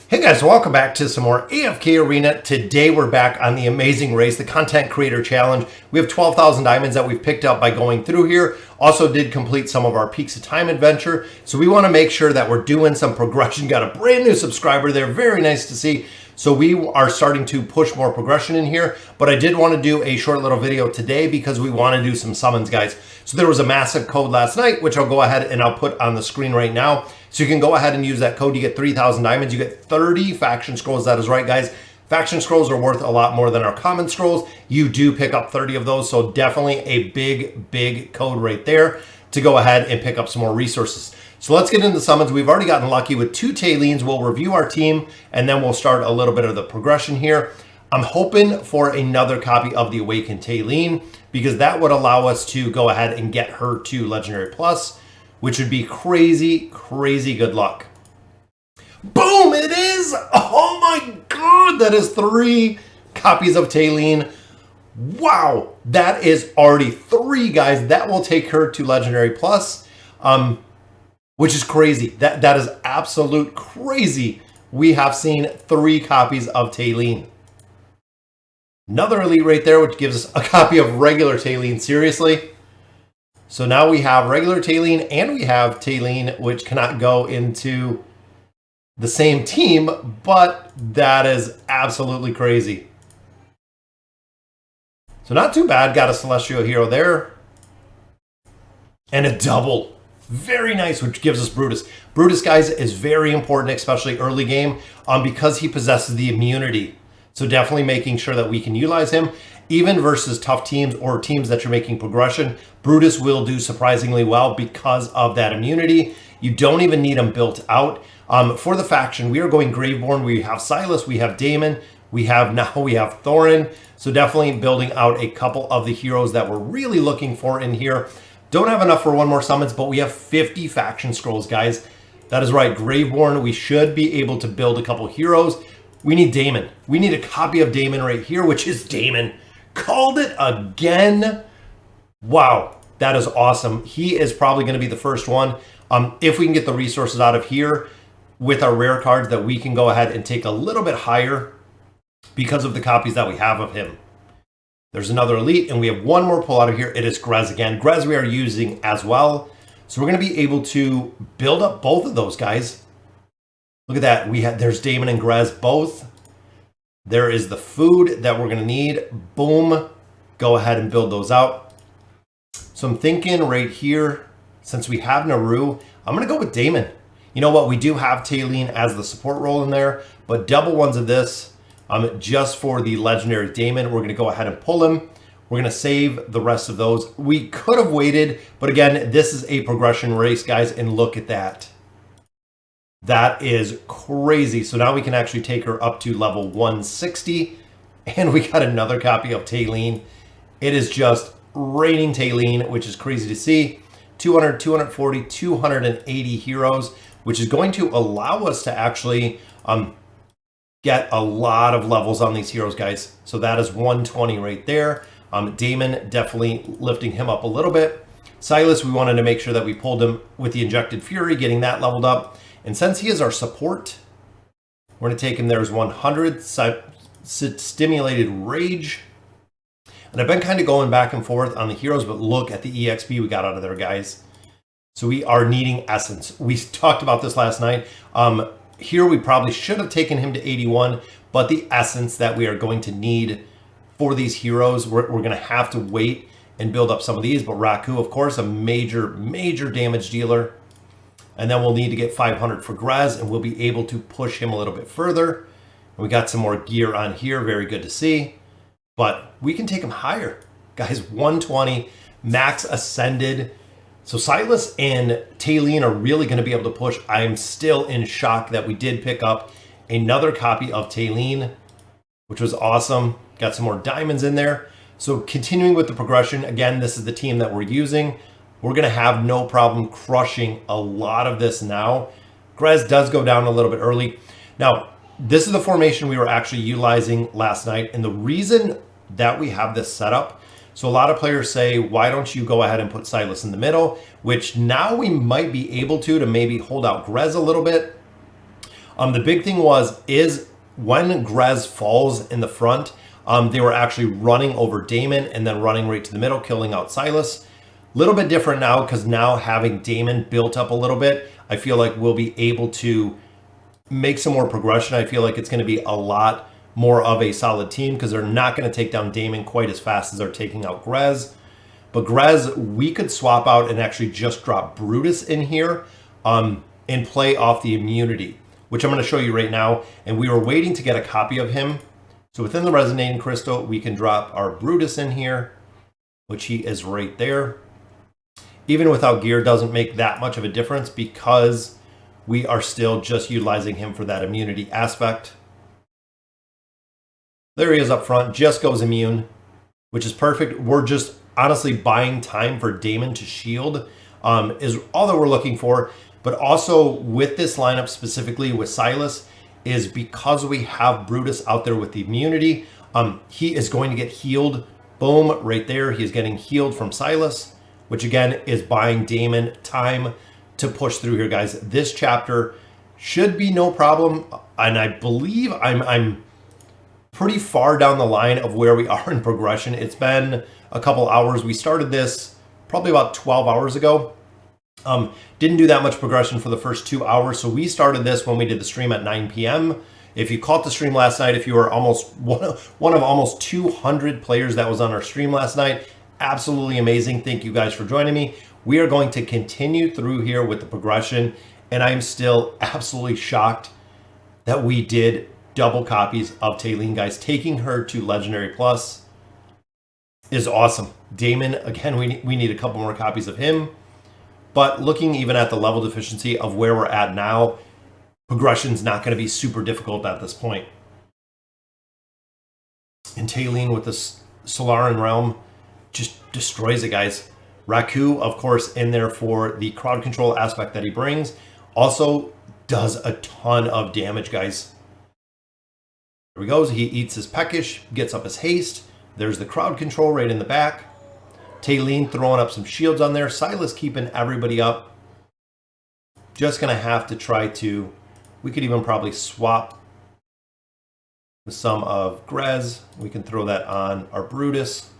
Hey guys, welcome back to some more AFK Arena. Today we're back on the amazing race, the Content Creator Challenge. We have 12,000 diamonds that we've picked up by going through here. Also did complete some of our Peaks of Time adventure. So we want to make sure that we're doing some progression. Got a brand new subscriber there. Very nice to see. So we are starting to push more progression in here, but I did want to do a short little video today because we want to do some summons, guys. So there was a massive code last night, which I'll go ahead and I'll put on the screen right now. So you can go ahead and use that code. You get 3,000 diamonds. You get 30 faction scrolls. That is right, guys. Faction scrolls are worth a lot more than our common scrolls. You do pick up 30 of those. So definitely a big code right there to go ahead and pick up some more resources. So let's get into the summons. We've already gotten lucky with 2 Talenes. We'll review our team and then we'll start a little bit of the progression here. I'm hoping for another copy of the Awakened Talene because that would allow us to go ahead and get her to Legendary Plus, which would be crazy good luck. Boom, it is! Oh my God, that is 3 copies of Talene. Wow, that is already 3, guys. That will take her to Legendary Plus, which is crazy. That is absolute crazy. We have seen 3 copies of Talene. Another elite right there, which gives us a copy of regular Talene. Seriously? So now we have regular Talene and we have Talene, which cannot go into the same team, but that is absolutely crazy. So not too bad. Got a Celestial Hero there. And a double. Very nice, which gives us Brutus. Brutus, guys, is very important, especially early game, because he possesses the immunity. So definitely making sure that we can utilize him. Even versus tough teams or teams that you're making progression, Brutus will do surprisingly well because of that immunity. You don't even need him built out. For the faction, we are going Graveborn. We have Silas, we have Damon, we have Thorin. So definitely building out a couple of the heroes that we're really looking for in here. Don't have enough for one more summons, but we have 50 faction scrolls, guys. That is right, Graveborn. We should be able to build a couple heroes. We need Damon. We need a copy of Damon right here, which is Damon. Called it again. Wow, that is awesome. He is probably going to be the first one. If we can get the resources out of here with our rare cards that we can go ahead and take a little bit higher because of the copies that we have of him. There's another elite, and we have one more pull out of here. It is Grez again. Grez we are using as well. So we're going to be able to build up both of those guys. Look at that. There's Damon and Grez both. There is the food that we're going to need. Boom. Go ahead and build those out. So I'm thinking right here, since we have Naru, I'm going to go with Damon. You know what? We do have Talene as the support role in there, but double ones of this. Just for the legendary Damon, we're going to go ahead and pull him. We're going to save the rest of those. We could have waited, but again, this is a progression race, guys, and look at that. That is crazy. So now we can actually take her up to level 160, and we got another copy of Talene. It is just raining Talene, which is crazy to see. 200, 240, 280 heroes, which is going to allow us to actually get a lot of levels on these heroes, guys. So that is 120 right there. Damon, definitely lifting him up a little bit. Silas, we wanted to make sure that we pulled him with the Injected Fury, getting that leveled up. And since he is our support, we're going to take him there as 100. Stimulated Rage. And I've been kind of going back and forth on the heroes, but look at the EXP we got out of there, guys. So we are needing Essence. We talked about this last night. Here we probably should have taken him to 81, but the essence that we are going to need for these heroes, we're going to have to wait and build up some of these. But Raku, of course, a major damage dealer. And then we'll need to get 500 for Grez, and we'll be able to push him a little bit further. And we got some more gear on here. Very good to see. But we can take him higher. Guys, 120, max ascended. So Silas and Talene are really going to be able to push. I'm still in shock that we did pick up another copy of Talene, which was awesome. Got some more diamonds in there. So continuing with the progression, again, this is the team that we're using. We're going to have no problem crushing a lot of this now. Grez does go down a little bit early. Now, this is the formation we were actually utilizing last night. And the reason that we have this set up, so a lot of players say, why don't you go ahead and put Silas in the middle? Which now we might be able to maybe hold out Grez a little bit. The big thing is when Grez falls in the front, they were actually running over Damon and then running right to the middle, killing out Silas. Little bit different now because now having Damon built up a little bit, I feel like we'll be able to make some more progression. I feel like it's going to be a lot more of a solid team because they're not going to take down Damon quite as fast as they're taking out Grez. But Grez, we could swap out and actually just drop Brutus in here and play off the immunity, which I'm going to show you right now. And we were waiting to get a copy of him. So within the Resonating Crystal, we can drop our Brutus in here, which he is right there. Even without gear, doesn't make that much of a difference because we are still just utilizing him for that immunity aspect. There he is up front, just goes immune, which is perfect. We're just honestly buying time for Damon to shield is all that we're looking for. But also with this lineup specifically with Silas is because we have Brutus out there with the immunity, he is going to get healed. Boom, right there. He is getting healed from Silas, which again is buying Damon time to push through here, guys. This chapter should be no problem. And I believe I'm pretty far down the line of where we are in progression. It's been a couple hours. We started this probably about 12 hours ago. Didn't do that much progression for the first 2 hours. So we started this when we did the stream at 9 p.m. If you caught the stream last night, if you were almost one of almost 200 players that was on our stream last night, absolutely amazing. Thank you guys for joining me. We are going to continue through here with the progression. And I'm still absolutely shocked that we did double copies of Talene, guys. Taking her to Legendary Plus is awesome. Damon, again, we need a couple more copies of him. But looking even at the level deficiency of where we're at now, progression's not going to be super difficult at this point. And Talene with this Solaran Realm just destroys it, guys. Raku, of course, in there for the crowd control aspect that he brings. Also does a ton of damage, guys. There he goes. He eats his peckish, gets up his haste. There's the crowd control right in the back. Talene throwing up some shields on there. Silas keeping everybody up. Just going to have to try to... We could even probably swap with some of Grez. We can throw that on our Brutus.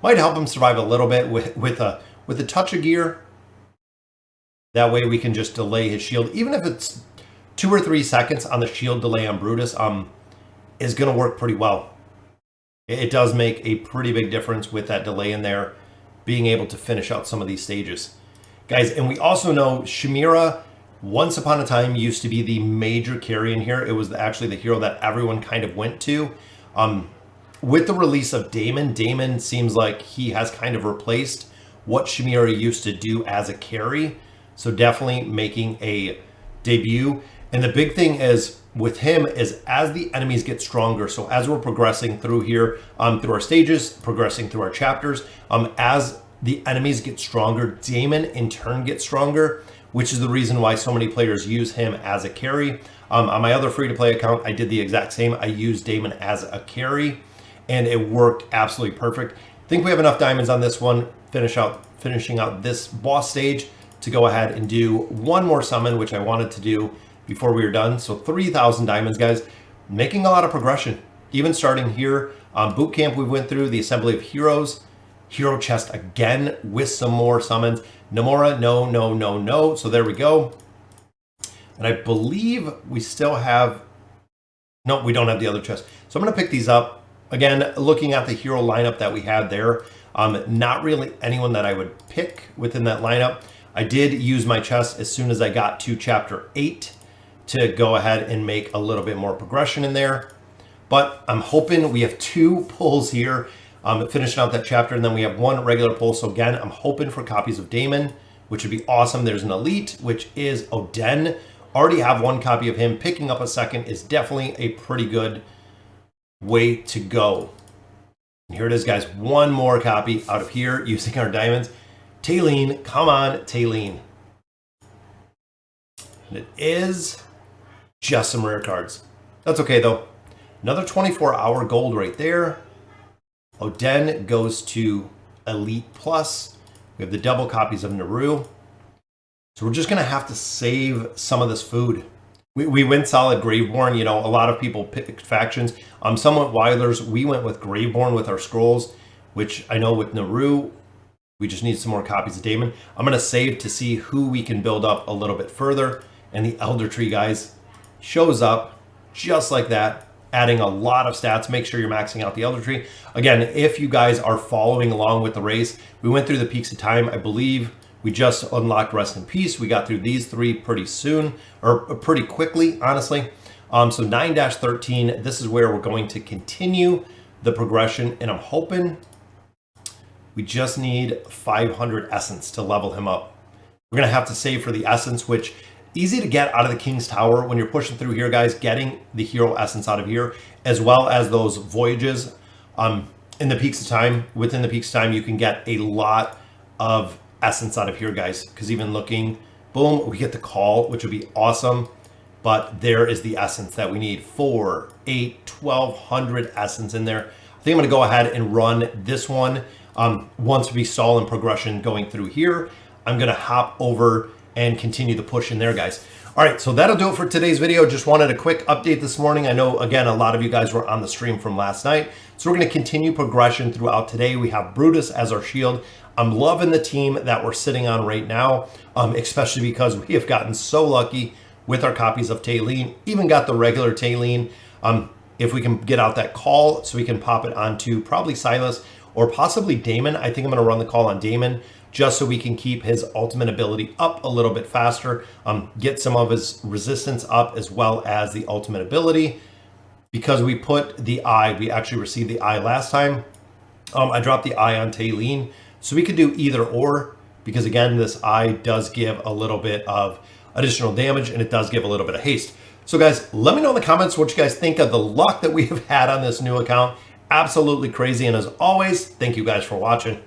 Might help him survive a little bit with a touch of gear. That way we can just delay his shield. Even if it's 2 or 3 seconds on the shield delay on Brutus, is going to work pretty well. It does make a pretty big difference with that delay in there, being able to finish out some of these stages. Guys, and we also know Shamira, once upon a time, used to be the major carry in here. It was actually the hero that everyone kind of went to. With the release of Damon, Damon seems like he has kind of replaced what Shamira used to do as a carry. So definitely making a debut. And the big thing is with him is as the enemies get stronger, so as we're progressing through here, through our stages, progressing through our chapters, as the enemies get stronger, Damon in turn gets stronger, which is the reason why so many players use him as a carry. On my other free-to-play account, I did the exact same. I used Damon as a carry, and it worked absolutely perfect. I think we have enough diamonds on this one, finishing out this boss stage to go ahead and do one more summon, which I wanted to do before we were done. So 3,000 diamonds, guys, making a lot of progression. Even starting here, boot camp we went through, the Assembly of Heroes, hero chest again with some more summons. Nomura, no. So there we go. And I believe we still have, no, we don't have the other chest. So I'm going to pick these up. Again, looking at the hero lineup that we had there, not really anyone that I would pick within that lineup. I did use my chest as soon as I got to chapter 8 to go ahead and make a little bit more progression in there. But I'm hoping we have 2 pulls here, finishing out that chapter, and then we have 1 regular pull. So again, I'm hoping for copies of Damon, which would be awesome. There's an elite, which is Oden. Already have 1 copy of him. Picking up a second is definitely a pretty good way to go. And here it is, guys. 1 more copy out of here using our diamonds. Talene, come on, Talene. And it is just some rare cards. That's okay, though. Another 24-hour gold right there. Oden goes to Elite Plus. We have the double copies of Naru. So we're just going to have to save some of this food. We went solid Graveborn. You know, a lot of people picked factions. Some went Wilders. We went with Graveborn with our scrolls, which I know with Naru, we just need some more copies of Damon. I'm going to save to see who we can build up a little bit further. And the Elder Tree, guys, shows up just like that, adding a lot of stats. Make sure you're maxing out the Elder Tree. Again, if you guys are following along with the race, we went through the peaks of time. I believe we just unlocked Rest in Peace. We got through these 3 pretty soon, or pretty quickly, honestly. So 9-13, this is where we're going to continue the progression, and I'm hoping we just need 500 essence to level him up. We're going to have to save for the essence, which easy to get out of the King's Tower when you're pushing through here, guys, getting the hero essence out of here, as well as those voyages in the peaks of time. Within the peaks of time, you can get a lot of essence out of here, guys, because even looking, boom, we get the call, which would be awesome. But there is the essence that we need. 4, 8, 1200 essence in there. I think I'm going to go ahead and run this one. Once we stall in progression going through here, I'm going to hop over and continue the push in there, guys. All right, so that'll do it for today's video. Just wanted a quick update this morning. I know, again, a lot of you guys were on the stream from last night. So we're going to continue progression throughout today. We have Brutus as our shield. I'm loving the team that we're sitting on right now, especially because we have gotten so lucky with our copies of Talene. Even got the regular Talene. If we can get out that call so we can pop it onto probably Silas or possibly Damon. I think I'm going to run the call on Damon just so we can keep his ultimate ability up a little bit faster, get some of his resistance up as well as the ultimate ability. Because we put the eye, we actually received the eye last time. I dropped the eye on Talene, so we could do either or, because again, this eye does give a little bit of additional damage and it does give a little bit of haste. So guys, let me know in the comments what you guys think of the luck that we have had on this new account. Absolutely crazy. And as always, thank you guys for watching.